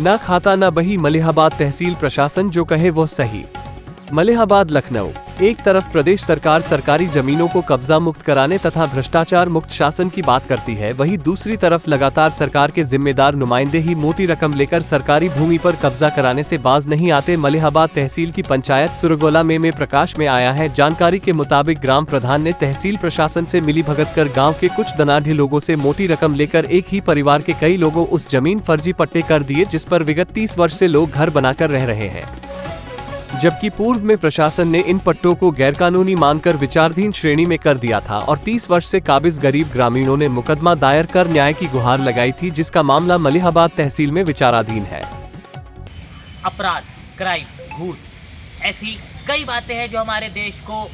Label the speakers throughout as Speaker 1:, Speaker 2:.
Speaker 1: ना खाता ना बही मलिहाबाद तहसील प्रशासन जो कहे वो सही। मलिहाबाद लखनऊ। एक तरफ प्रदेश सरकार सरकारी जमीनों को कब्जा मुक्त कराने तथा भ्रष्टाचार मुक्त शासन की बात करती है, वहीं दूसरी तरफ लगातार सरकार के जिम्मेदार नुमाइंदे ही मोटी रकम लेकर सरकारी भूमि पर कब्जा कराने से बाज नहीं आते। मलिहाबाद तहसील की पंचायत सुरगोला में प्रकाश में आया है। जानकारी के मुताबिक ग्राम प्रधान ने तहसील प्रशासन से मिलीभगत कर गाँव के कुछ धनाढ़ लोगों से मोटी रकम लेकर एक ही परिवार के कई लोगों उस जमीन फर्जी पट्टे कर दिए, जिस पर विगत 30 वर्ष से लोग घर बनाकर रह रहे हैं, जबकि पूर्व में प्रशासन ने इन पट्टों को गैरकानूनी मानकर विचाराधीन श्रेणी में कर दिया था और 30 वर्ष से काबिज गरीब ग्रामीणों ने मुकदमा दायर कर न्याय की गुहार लगाई थी, जिसका मामला मलिहाबाद तहसील में विचाराधीन है।
Speaker 2: अपराध, क्राइम, घूस, ऐसी कई बातें हैं जो हमारे देश को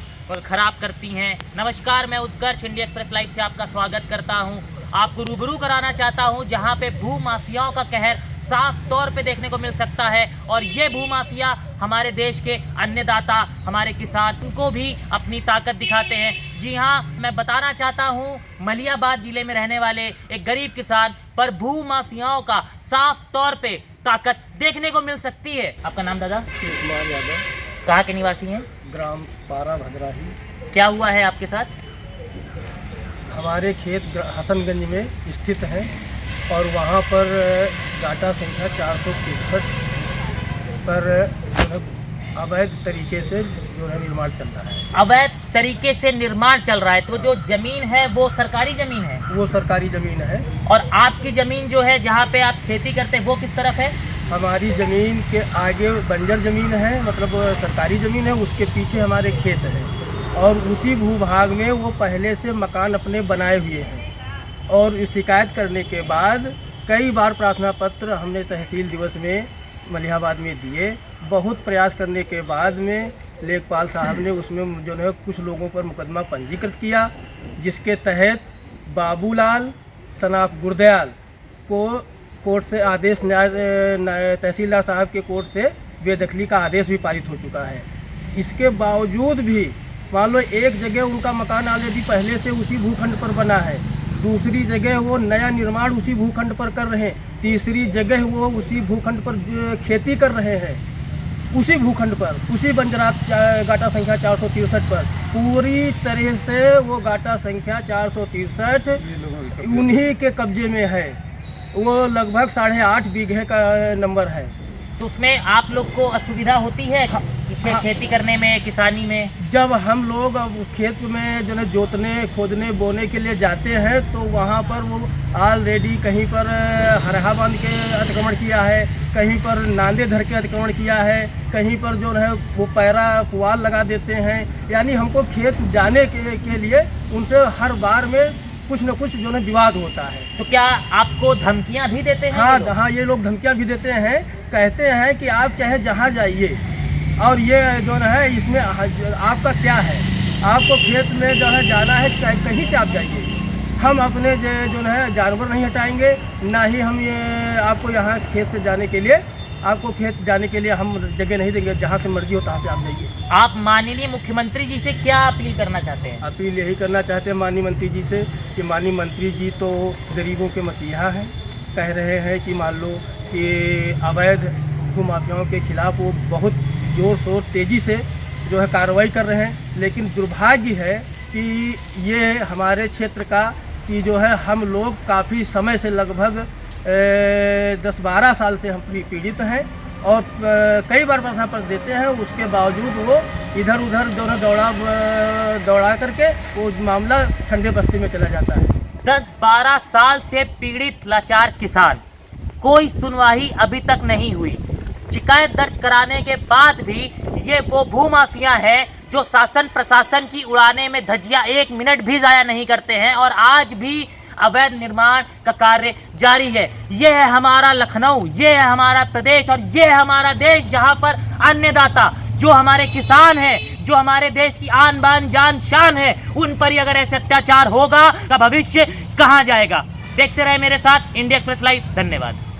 Speaker 2: खराब करती हैं। नमस्कार, मैं उत्कर्ष इंडिया एक्सप्रेस लाइव से आपका स्वागत करता हूं। आपको रूबरू कराना चाहता हूं जहां पे भू माफियाओं का कहर साफ तौर पे देखने को मिल सकता है और ये भूमाफिया हमारे देश के अन्नदाता, हमारे किसान, उनको भी अपनी ताकत दिखाते हैं। जी हाँ, मैं बताना चाहता हूँ मलिहाबाद जिले में रहने वाले एक गरीब किसान पर भूमाफियाओं का साफ तौर पे ताकत देखने को मिल सकती है। आपका नाम दादा?
Speaker 3: शिवकुमार यादव।
Speaker 2: कहाँ के निवासी हैं?
Speaker 3: ग्राम पारा भद्राही।
Speaker 2: क्या हुआ है आपके साथ?
Speaker 3: हमारे खेत हसनगंज में स्थित हैं और वहाँ पर डाटा संख्या 463 पर अवैध तरीके से जो है निर्माण चल रहा है।
Speaker 2: अवैध तरीके से निर्माण चल रहा है, तो जो जमीन है वो सरकारी जमीन है?
Speaker 3: वो सरकारी जमीन है।
Speaker 2: और आपकी जमीन जो है जहाँ पे आप खेती करते हैं वो किस तरफ है?
Speaker 3: हमारी जमीन के आगे बंजर जमीन है, मतलब सरकारी जमीन है, उसके पीछे हमारे खेत है और उसी भूभाग में वो पहले से मकान अपने बनाए हुए हैं। और शिकायत करने के बाद कई बार प्रार्थना पत्र हमने तहसील दिवस में मलिहाबाद में दिए। बहुत प्रयास करने के बाद में लेखपाल साहब ने उसमें जो है कुछ लोगों पर मुकदमा पंजीकृत किया, जिसके तहत बाबूलाल सनाफ गुरदयाल को कोर्ट से आदेश तहसीलदार साहब के कोर्ट से बेदखली का आदेश भी पारित हो चुका है। इसके बावजूद भी मान लो एक जगह उनका मकान ऑलरेडी पहले से उसी भूखंड पर बना है, दूसरी जगह वो नया निर्माण उसी भूखंड पर कर रहे हैं, तीसरी जगह वो उसी भूखंड पर खेती कर रहे हैं, उसी भूखंड पर, उसी बंजरात गाटा संख्या 463 पर। पूरी तरह से वो गाटा संख्या 463 उन्हीं के कब्जे में है। वो लगभग 8.5 बीघे का नंबर है।
Speaker 2: तो उसमें आप लोग को असुविधा होती है खेती करने में, किसानी में?
Speaker 3: जब हम लोग खेत में जो है जोतने, खोदने, बोने के लिए जाते हैं तो वहाँ पर वो ऑलरेडी कहीं पर हरहा बांध के अतिक्रमण किया है, कहीं पर नांदे धर के अतिक्रमण किया है, कहीं पर जो है वो पैरा पुआल लगा देते हैं। यानी हमको खेत जाने के लिए उनसे हर बार में कुछ न कुछ जो है विवाद होता है।
Speaker 2: तो क्या आपको धमकियाँ भी देते हैं?
Speaker 3: हाँ, ये लोग धमकियाँ भी देते हैं। कहते हैं कि आप चाहे जहाँ जाइए और ये जो है इसमें आपका क्या है, आपको खेत में जो है जाना है, कहीं से आप जाइए, हम अपने जो है जानवर नहीं हटाएंगे, ना ही हम ये आपको यहाँ खेत से जाने के लिए, आपको खेत जाने के लिए हम जगह नहीं देंगे, जहाँ से मर्जी हो तहाँ से आप जाइए।
Speaker 2: आप माननीय मुख्यमंत्री जी से क्या अपील करना चाहते हैं?
Speaker 3: अपील यही करना चाहते हैं माननीय मंत्री जी से कि माननीय मंत्री जी तो गरीबों के मसीहा हैं। कह रहे हैं कि मान लो कि अवैध भूमाफियाओं के खिलाफ वो बहुत जोर शोर तेज़ी से जो है कार्रवाई कर रहे हैं, लेकिन दुर्भाग्य है कि ये हमारे क्षेत्र का कि जो है हम लोग काफ़ी समय से लगभग 10-12 साल से हम पीड़ित हैं और कई बार प्रार्थना पत्र देते हैं, उसके बावजूद वो इधर उधर जो है दौड़ा करके वो मामला ठंडे बस्ती में चला जाता है।
Speaker 2: 10-12 साल से पीड़ित लाचार किसान, कोई सुनवाई अभी तक नहीं हुई। शिकायत दर्ज कराने के बाद भी ये वो भूमाफिया है जो शासन प्रशासन की उड़ाने में धज्जियां 1 मिनट भी जाया नहीं करते हैं और आज भी अवैध निर्माण का कार्य जारी है। ये है हमारा लखनऊ, ये है हमारा प्रदेश और ये है हमारा देश, जहां पर अन्नदाता जो हमारे किसान हैं, जो हमारे देश की आन बान जान शान है, उन पर ही अगर ऐसे अत्याचार होगा तो भविष्य कहां जाएगा? देखते रहे मेरे साथ इंडिया एक्सप्रेस लाइव। धन्यवाद।